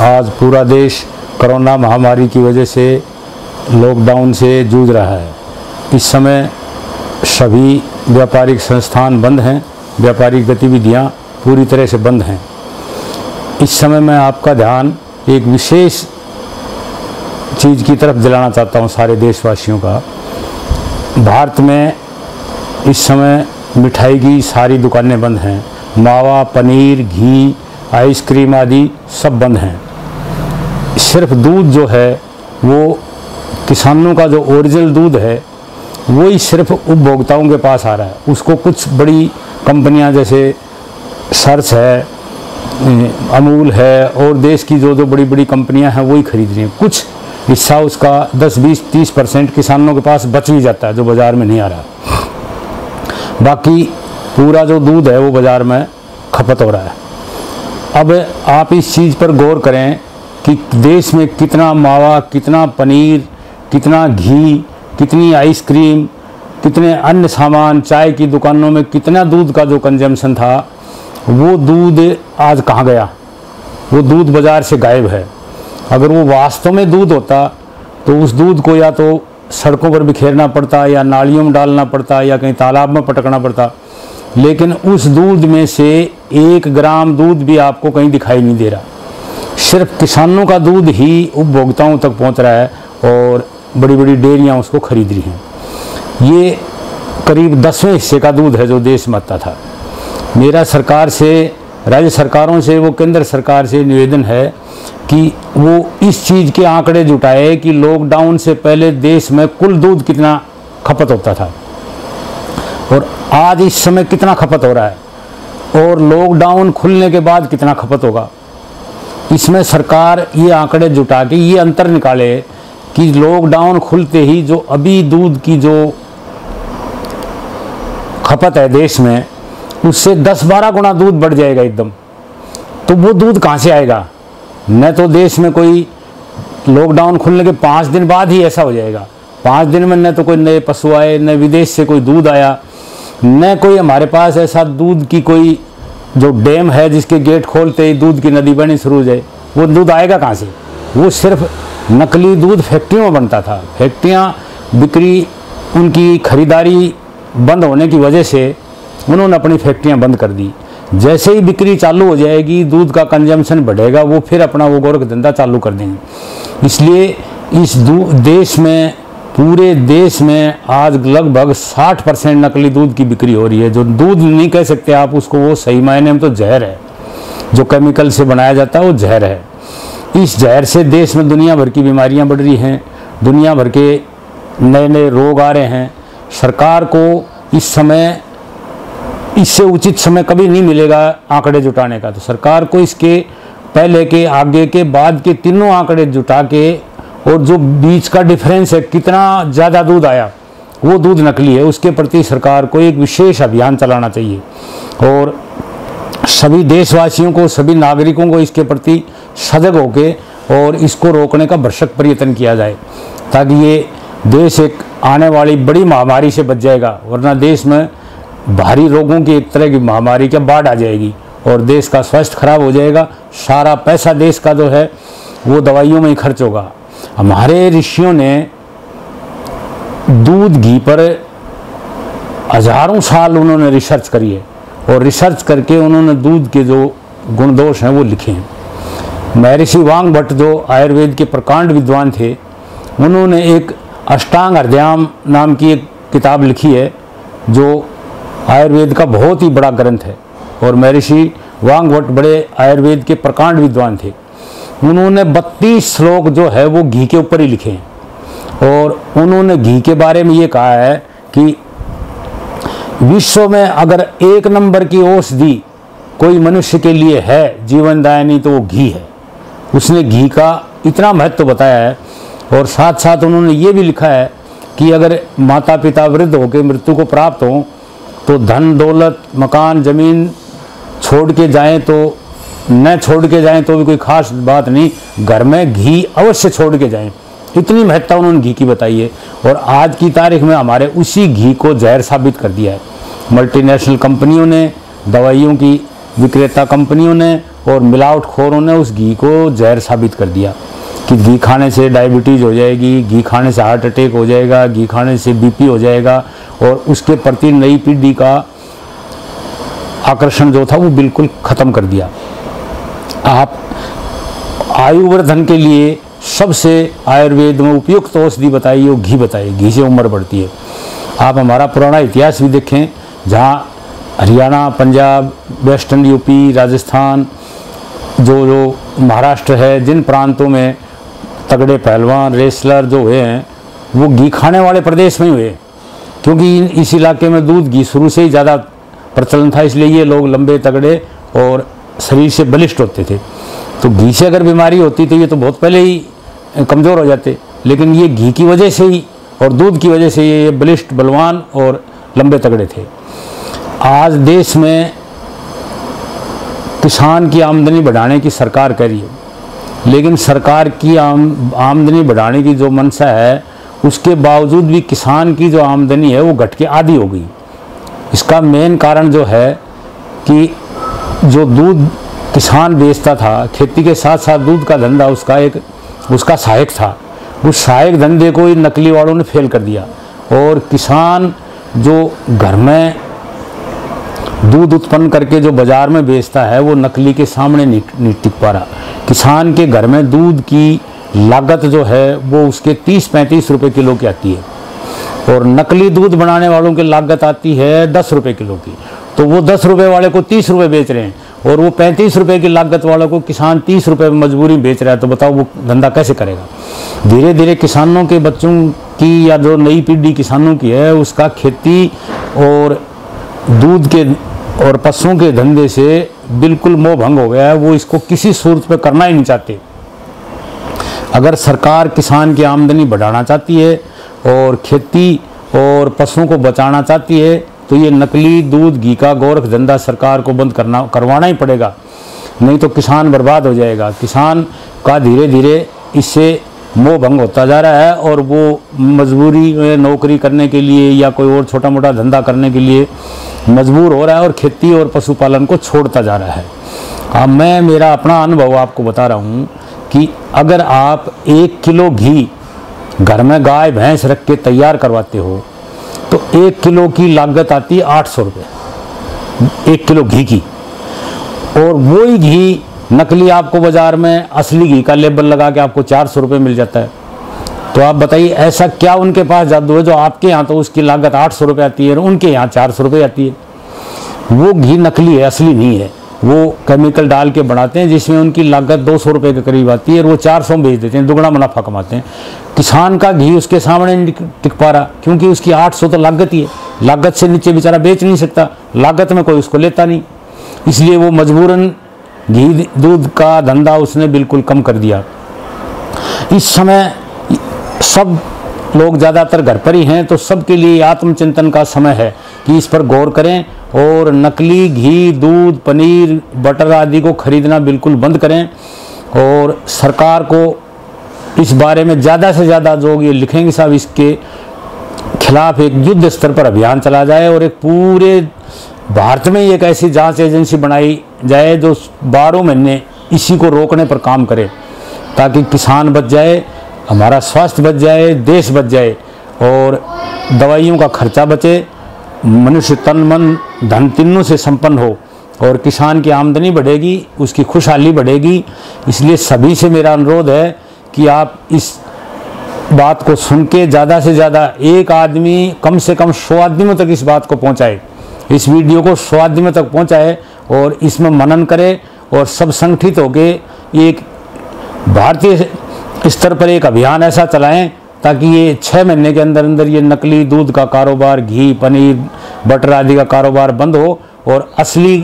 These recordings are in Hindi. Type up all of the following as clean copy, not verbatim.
आज पूरा देश कोरोना महामारी की वजह से लॉकडाउन से जूझ रहा है। इस समय सभी व्यापारिक संस्थान बंद हैं, व्यापारिक गतिविधियां पूरी तरह से बंद हैं। इस समय मैं आपका ध्यान एक विशेष चीज़ की तरफ दिलाना चाहता हूं सारे देशवासियों का। भारत में इस समय मिठाई की सारी दुकानें बंद हैं। मावा, पनीर, घी, आइसक्रीम आदि सब बंद हैं। सिर्फ दूध जो है वो किसानों का जो ओरिजिनल दूध है वही सिर्फ उपभोक्ताओं के पास आ रहा है। उसको कुछ बड़ी कंपनियां जैसे सर्च है, अमूल है और देश की जो बड़ी बड़ी कंपनियां हैं वही खरीद रही हैं। कुछ हिस्सा उसका 10, 20, 30% किसानों के पास बच भी जाता है जो बाज़ार में नहीं आ रहा। बाकी पूरा जो दूध है वो बाज़ार में खपत हो रहा है। अब आप इस चीज़ पर गौर करें कि देश में कितना मावा, कितना पनीर, कितना घी, कितनी आइसक्रीम, कितने अन्य सामान, चाय की दुकानों में कितना दूध का जो कंजम्पशन था, वो दूध आज कहाँ गया? वो दूध बाज़ार से गायब है। अगर वो वास्तव में दूध होता तो उस दूध को या तो सड़कों पर बिखेरना पड़ता या नालियों में डालना पड़ता या कहीं तालाब में पटकना पड़ता, लेकिन उस दूध में से 1 ग्राम दूध भी आपको कहीं दिखाई नहीं दे रहा। सिर्फ किसानों का दूध ही उपभोक्ताओं तक पहुंच रहा है और बड़ी बड़ी डेयरियां उसको खरीद रही हैं। ये करीब 10वें हिस्से का दूध है जो देश में आता था। मेरा सरकार से, राज्य सरकारों से, वो केंद्र सरकार से निवेदन है कि वो इस चीज़ के आंकड़े जुटाए कि लॉकडाउन से पहले देश में कुल दूध कितना खपत होता था और आज इस समय कितना खपत हो रहा है और लॉकडाउन खुलने के बाद कितना खपत होगा। इसमें सरकार ये आंकड़े जुटा के ये अंतर निकाले कि लॉकडाउन खुलते ही जो अभी दूध की जो खपत है देश में उससे 10-12 गुना दूध बढ़ जाएगा एकदम। तो वो दूध कहाँ से आएगा? न तो देश में कोई लॉकडाउन खुलने के 5 दिन बाद ही ऐसा हो जाएगा। 5 दिन में न तो कोई नए पशु आए, न विदेश से कोई दूध आया, न कोई हमारे पास ऐसा दूध की कोई जो डैम है जिसके गेट खोलते ही दूध की नदी बनी शुरू हो जाए। वो दूध आएगा कहाँ से? वो सिर्फ नकली दूध फैक्ट्रियों में बनता था। फैक्ट्रियाँ बिक्री, उनकी खरीदारी बंद होने की वजह से उन्होंने अपनी फैक्ट्रियाँ बंद कर दी। जैसे ही बिक्री चालू हो जाएगी, दूध का कंजम्पशन बढ़ेगा, वो फिर अपना वो गोरख धंधा चालू कर देंगे। इसलिए इस देश में, पूरे देश में आज लगभग 60% नकली दूध की बिक्री हो रही है। जो दूध नहीं कह सकते आप उसको, वो सही मायने में तो जहर है। जो केमिकल से बनाया जाता है वो जहर है। इस जहर से देश में दुनिया भर की बीमारियां बढ़ रही हैं, दुनिया भर के नए नए रोग आ रहे हैं। सरकार को इस समय, इससे उचित समय कभी नहीं मिलेगा आंकड़े जुटाने का। तो सरकार को इसके पहले के, आगे के, बाद के तीनों आंकड़े जुटा के और जो बीच का डिफरेंस है, कितना ज़्यादा दूध आया, वो दूध नकली है, उसके प्रति सरकार को एक विशेष अभियान चलाना चाहिए और सभी देशवासियों को, सभी नागरिकों को इसके प्रति सजग होके और इसको रोकने का भरसक प्रयत्न किया जाए, ताकि ये देश एक आने वाली बड़ी महामारी से बच जाएगा। वरना देश में भारी रोगों की एक तरह की महामारी क्या बाढ़ आ जाएगी और देश का स्वास्थ्य खराब हो जाएगा। सारा पैसा देश का जो है वो दवाइयों में ही खर्च होगा। हमारे ऋषियों ने दूध, घी पर हजारों साल उन्होंने रिसर्च करी है और रिसर्च करके उन्होंने दूध के जो गुण दोष हैं वो लिखे हैं। महर्षि वांगभट्ट जो आयुर्वेद के प्रकांड विद्वान थे, उन्होंने एक अष्टांग हृदयाम नाम की एक किताब लिखी है जो आयुर्वेद का बहुत ही बड़ा ग्रंथ है। और महर्षि वांगभट्ट बड़े आयुर्वेद के प्रकांड विद्वान थे। उन्होंने 32 श्लोक जो है वो घी के ऊपर ही लिखे हैं और उन्होंने घी के बारे में ये कहा है कि विश्व में अगर 1 नंबर की औषधि कोई मनुष्य के लिए है जीवनदायिनी तो वो घी है। उसने घी का इतना महत्व बताया है और साथ साथ उन्होंने ये भी लिखा है कि अगर माता पिता वृद्ध होकर मृत्यु को प्राप्त हों तो धन दौलत, मकान, ज़मीन छोड़ के जाएं तो न छोड़ के जाएं तो भी कोई खास बात नहीं, घर में घी अवश्य छोड़ के जाएं। इतनी महत्ता उन्होंने घी की बताई है और आज की तारीख में हमारे उसी घी को जहर साबित कर दिया है। मल्टीनेशनल कंपनियों ने, दवाइयों की विक्रेता कंपनियों ने और मिलावटखोरों ने उस घी को जहर साबित कर दिया कि घी खाने से डायबिटीज़ हो जाएगी, घी खाने से हार्ट अटैक हो जाएगा, घी खाने से बीपी हो जाएगा, और उसके प्रति नई पीढ़ी का आकर्षण जो था वो बिल्कुल ख़त्म कर दिया। आप आयुवर्धन के लिए सबसे आयुर्वेद में उपयुक्त औषधि बताइए, वो घी बताइए, घी से उम्र बढ़ती है। आप हमारा पुराना इतिहास भी देखें, जहाँ हरियाणा, पंजाब, वेस्टर्न यूपी, राजस्थान, जो महाराष्ट्र है, जिन प्रांतों में तगड़े पहलवान रेसलर जो हुए हैं वो घी खाने वाले प्रदेश में हुए, क्योंकि इस इलाके में दूध घी शुरू से ही ज़्यादा प्रचलन था, इसलिए ये लोग लंबे तगड़े और शरीर से बलिष्ठ होते थे। तो घी से अगर बीमारी होती तो ये तो बहुत पहले ही कमज़ोर हो जाते, लेकिन ये घी की वजह से ही और दूध की वजह से ये बलिष्ठ, बलवान और लंबे तगड़े थे। आज देश में किसान की आमदनी बढ़ाने की सरकार कह रही है, लेकिन सरकार की आमदनी बढ़ाने की जो मंशा है उसके बावजूद भी किसान की जो आमदनी है वो घट के आधी हो गई। इसका मेन कारण जो है कि जो दूध किसान बेचता था, खेती के साथ साथ दूध का धंधा उसका सहायक था, उस सहायक धंधे को ही नकली वालों ने फेल कर दिया, और किसान जो घर में दूध उत्पन्न करके जो बाज़ार में बेचता है वो नकली के सामने नहीं टिक पा रहा। किसान के घर में दूध की लागत जो है वो उसके 30-35 रुपये किलो की आती है, और नकली दूध बनाने वालों की लागत आती है 10 रुपये किलो की। तो वो 10 रुपये वाले को 30 रुपये बेच रहे हैं, और वो 35 रुपये की लागत वालों को किसान 30 रुपये में मजबूरी बेच रहा है। तो बताओ वो धंधा कैसे करेगा? धीरे धीरे किसानों के बच्चों की या जो नई पीढ़ी किसानों की है उसका खेती और दूध के और पशुओं के धंधे से बिल्कुल मोह भंग हो गया है। वो इसको किसी सूरत पे करना ही नहीं चाहते। अगर सरकार किसान की आमदनी बढ़ाना चाहती है और खेती और पशुओं को बचाना चाहती है तो ये नकली दूध घी का गोरख धंधा सरकार को बंद करवाना ही पड़ेगा, नहीं तो किसान बर्बाद हो जाएगा। किसान का धीरे धीरे इससे मोह भंग होता जा रहा है और वो मजबूरी में नौकरी करने के लिए या कोई और छोटा मोटा धंधा करने के लिए मजबूर हो रहा है और खेती और पशुपालन को छोड़ता जा रहा है। अब मैं मेरा अपना अनुभव आपको बता रहा हूँ कि अगर आप 1 किलो घी घर में गाय भैंस रख के तैयार करवाते हो तो 1 किलो की लागत आती है 800 रुपये 1 किलो घी की, और वही घी नकली आपको बाज़ार में असली घी का लेबल लगा के आपको 400 रुपये मिल जाता है। तो आप बताइए ऐसा क्या उनके पास जादू है जो आपके यहाँ तो उसकी लागत 800 रुपये आती है और उनके यहाँ 400 रुपये आती है? वो घी नकली है, असली नहीं है। वो केमिकल डाल के बनाते हैं जिसमें उनकी लागत 200 रुपये के करीब आती है और वो 400 में बेच देते हैं, दुगना मुनाफा कमाते हैं। किसान का घी उसके सामने नहीं टिक पा रहा क्योंकि उसकी 800 तो लागत ही है, लागत से नीचे बेचारा बेच नहीं सकता, लागत में कोई उसको लेता नहीं, इसलिए वो मजबूरन घी दूध का धंधा उसने बिल्कुल कम कर दिया। इस समय सब लोग ज़्यादातर घर पर ही हैं तो सबके लिए आत्मचिंतन का समय है कि इस पर गौर करें और नकली घी, दूध, पनीर, बटर आदि को खरीदना बिल्कुल बंद करें, और सरकार को इस बारे में ज़्यादा से ज़्यादा जो ये लिखेंगे साहब इसके खिलाफ एक युद्ध स्तर पर अभियान चला जाए और एक पूरे भारत में एक ऐसी जांच एजेंसी बनाई जाए जो 12 महीने इसी को रोकने पर काम करे ताकि किसान बच जाए, हमारा स्वास्थ्य बच जाए, देश बच जाए और दवाइयों का खर्चा बचे, मनुष्य तन मन धन तीनों से संपन्न हो और किसान की आमदनी बढ़ेगी, उसकी खुशहाली बढ़ेगी। इसलिए सभी से मेरा अनुरोध है कि आप इस बात को सुन के ज़्यादा से ज़्यादा एक आदमी कम से कम 100 आदमियों तक इस बात को पहुँचाए, इस वीडियो को 100 आदमियों तक पहुँचाए और इसमें मनन करे और सब संगठित होके एक भारतीय स्तर पर एक अभियान ऐसा चलाएं ताकि ये 6 महीने के अंदर अंदर ये नकली दूध का कारोबार, घी, पनीर, बटर आदि का कारोबार बंद हो और असली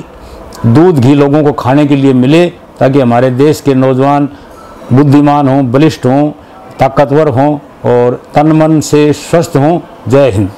दूध घी लोगों को खाने के लिए मिले ताकि हमारे देश के नौजवान बुद्धिमान हों, बलिष्ठ हों, ताकतवर हों और तन मन से स्वस्थ हों। जय हिंद।